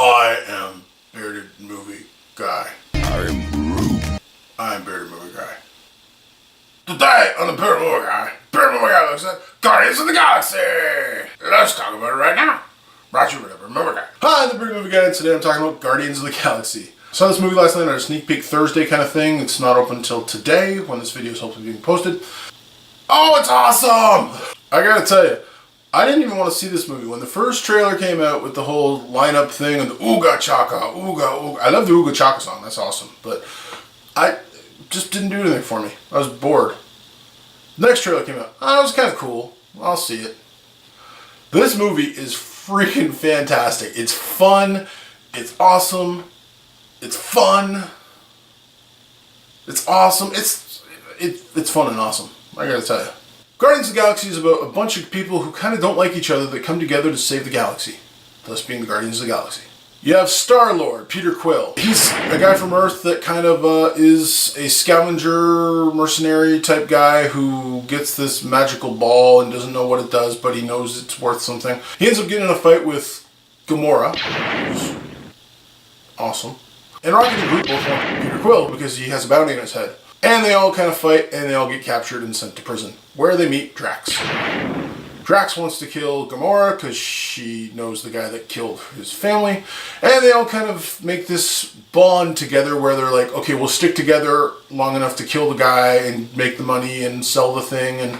I am bearded movie guy. I'm bearded movie guy. Today on the bearded movie guy looks at Guardians of the Galaxy. Let's talk about it right now. Brought you with a movie guy. Hi, I'm the bearded movie guy, and today I'm talking about Guardians of the Galaxy. I saw this movie last night on a sneak peek Thursday kind of thing. It's not open until today when this video is hopefully being posted. Oh, it's awesome! I gotta tell you, I didn't even want to see this movie. When the first trailer came out with the whole lineup thing and the Ooga Chaka, Ooga Ooga. I love the Ooga Chaka song, that's awesome. But I just didn't do anything for me. I was bored. The next trailer came out. Oh, it was kind of cool. I'll see it. This movie is freaking fantastic. It's fun. It's awesome. It's fun. It's awesome. It's fun and awesome. I gotta tell you. Guardians of the Galaxy is about a bunch of people who kind of don't like each other that come together to save the galaxy. Thus being the Guardians of the Galaxy. You have Star-Lord, Peter Quill. He's a guy from Earth that kind of is a scavenger, mercenary type guy who gets this magical ball and doesn't know what it does, but he knows it's worth something. He ends up getting in a fight with Gamora, who's awesome. And Rocket and Groot both want Peter Quill because he has a bounty on his head. And they all kind of fight, and they all get captured and sent to prison, where they meet Drax. Drax wants to kill Gamora because she knows the guy that killed his family, and they all kind of make this bond together where they're like, okay, we'll stick together long enough to kill the guy and make the money and sell the thing, and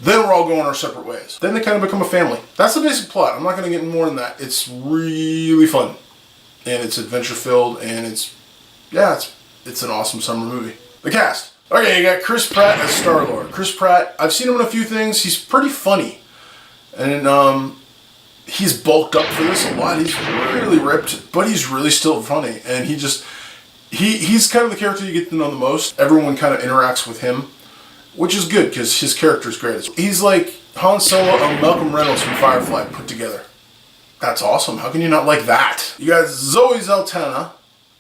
then we're all going our separate ways. Then they kind of become a family. That's the basic plot. I'm not going to get more than that. It's really fun, and it's adventure-filled, and it's an awesome summer movie. The cast. Okay, you got Chris Pratt as Star-Lord. Chris Pratt, I've seen him in a few things. He's pretty funny. And he's bulked up for this a lot. He's really ripped, but he's really still funny. And he's kind of the character you get to know the most. Everyone kind of interacts with him, which is good because his character's great. He's like Han Solo and Malcolm Reynolds from Firefly put together. That's awesome. How can you not like that? You got Zoe Saldana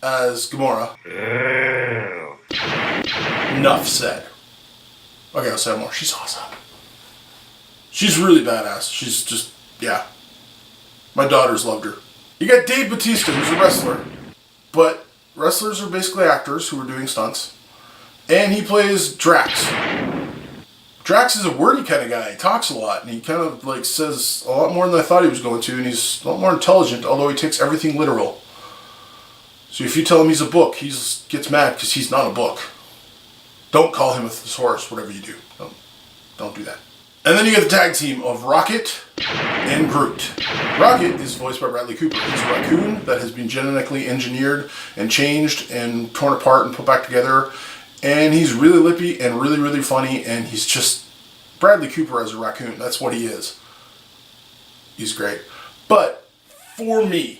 as Gamora. Enough said. Okay, I'll say more. She's awesome. She's really badass. She's just, yeah. My daughters loved her. You got Dave Bautista, who's a wrestler. But wrestlers are basically actors who are doing stunts. And he plays Drax. Drax is a wordy kind of guy. He talks a lot. And he kind of like says a lot more than I thought he was going to. And he's a lot more intelligent, although he takes everything literal. So if you tell him he's a book, he gets mad because he's not a book. Don't call him a thesaurus, whatever you do. Don't do that. And then you get the tag team of Rocket and Groot. Rocket is voiced by Bradley Cooper. He's a raccoon that has been genetically engineered and changed and torn apart and put back together. And he's really lippy and really funny. And he's just Bradley Cooper as a raccoon. That's what he is. He's great. But for me,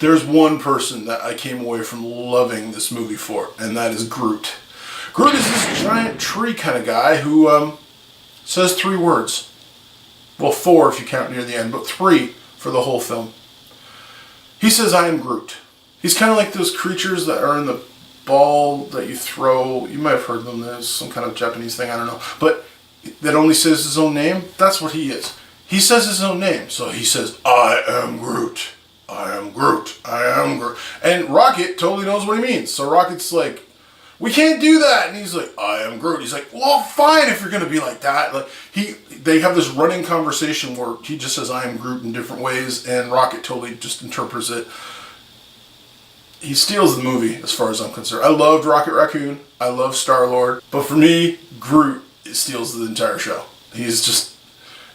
there's one person that I came away from loving this movie for, and that is Groot. Groot is this giant tree kind of guy who says 3 words. Well, 4 if you count near the end, but 3 for the whole film. He says, I am Groot. He's kind of like those creatures that are in the ball that you throw. You might have heard them. There's some kind of Japanese thing, I don't know. But that only says his own name. That's what he is. He says his own name. So he says, I am Groot. I am Groot. I am Groot. And Rocket totally knows what he means. So Rocket's like, we can't do that. And he's like, I am Groot. He's like, well, fine if you're going to be like that. Like they have this running conversation where he just says, I am Groot in different ways. And Rocket totally just interprets it. He steals the movie as far as I'm concerned. I loved Rocket Raccoon. I love Star-Lord. But for me, Groot steals the entire show.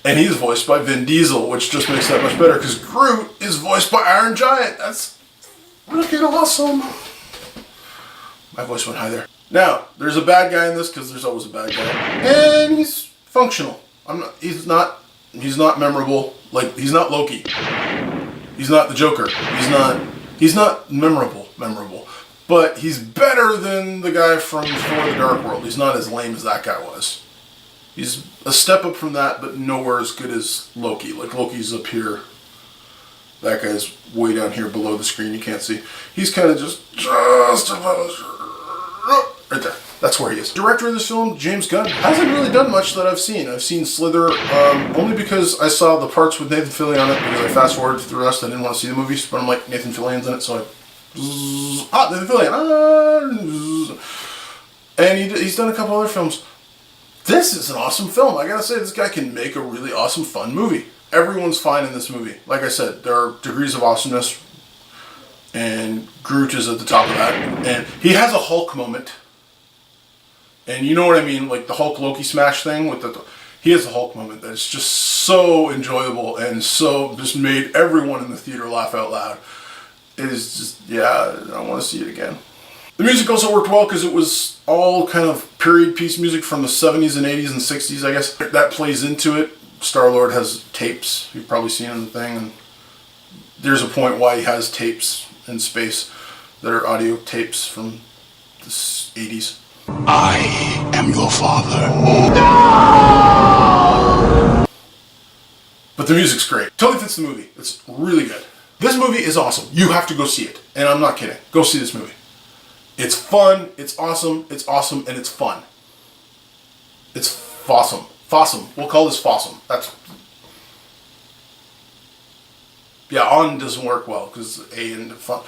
And he's voiced by Vin Diesel, which just makes that much better because Groot is voiced by Iron Giant. That's freaking awesome. My voice went high there. Now, there's a bad guy in this because there's always a bad guy. And he's functional. He's not memorable. Like, he's not Loki. He's not the Joker. He's not memorable. But he's better than the guy from Thor the Dark World. He's not as lame as that guy was. He's a step up from that, but nowhere as good as Loki. Like, Loki's up here. That guy's way down here below the screen. You can't see. He's kind of just about right there. That's where he is. Director of this film, James Gunn, hasn't really done much that I've seen. I've seen Slither only because I saw the parts with Nathan Fillion on it, because I fast forwarded through the rest. I didn't want to see the movies, but I'm like, Nathan Fillion's in it, so Nathan Fillion. And he's done a couple other films. This is an awesome film. I gotta say, this guy can make a really awesome, fun movie. Everyone's fine in this movie. Like I said, there are degrees of awesomeness, and Groot is at the top of that. And he has a Hulk moment. And you know what I mean, like the Hulk Loki smash thing with he has a Hulk moment that's just so enjoyable and so just made everyone in the theater laugh out loud. It is just, yeah, I want to see it again. The music also worked well because it was all kind of period piece music from the 70s and 80s and 60s, I guess. That plays into it. Star-Lord has tapes, you've probably seen in the thing, and there's a point why he has tapes in space that are audio tapes from the 80s. I am your father. No! But the music's great. Totally fits the movie. It's really good. This movie is awesome. You have to go see it. And I'm not kidding. Go see this movie. It's fun, it's awesome, and it's fun. It's fossum. Fossum. We'll call this fossum. That's... Yeah, on doesn't work well because A and fun.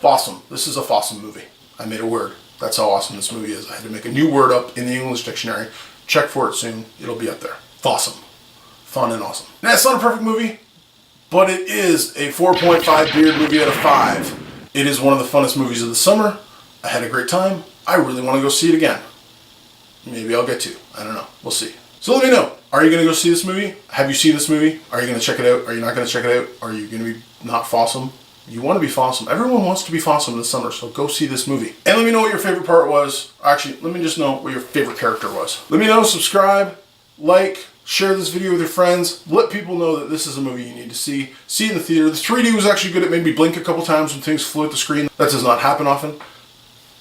Fossum. This is a fossum movie. I made a word. That's how awesome this movie is. I had to make a new word up in the English dictionary. Check for it soon. It'll be up there. Fossum. Fun and awesome. Now, it's not a perfect movie, but it is a 4.5 beard movie out of 5. It is one of the funnest movies of the summer. I had a great time. I really want to go see it again. Maybe I'll get to. I don't know. We'll see. So let me know. Are you going to go see this movie? Have you seen this movie? Are you going to check it out? Are you not going to check it out? Are you going to be not fossum? You want to be fossum. Everyone wants to be fossum this summer, so go see this movie. And let me know what your favorite part was. Actually, let me just know what your favorite character was. Let me know, subscribe, like, share this video with your friends. Let people know that this is a movie you need to see. See it in the theater. The 3D was actually good. It made me blink a couple times when things flew at the screen. That does not happen often.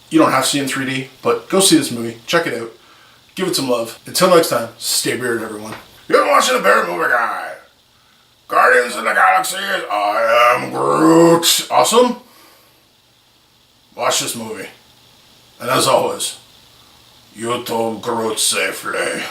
You don't have to see it in 3D, but go see this movie. Check it out. Give it some love. Until next time, stay bearded, everyone. You're watching the Bearded Movie Guy. Guardians of the Galaxy, I am Groot. Awesome? Watch this movie. And as always, you told Groot safely.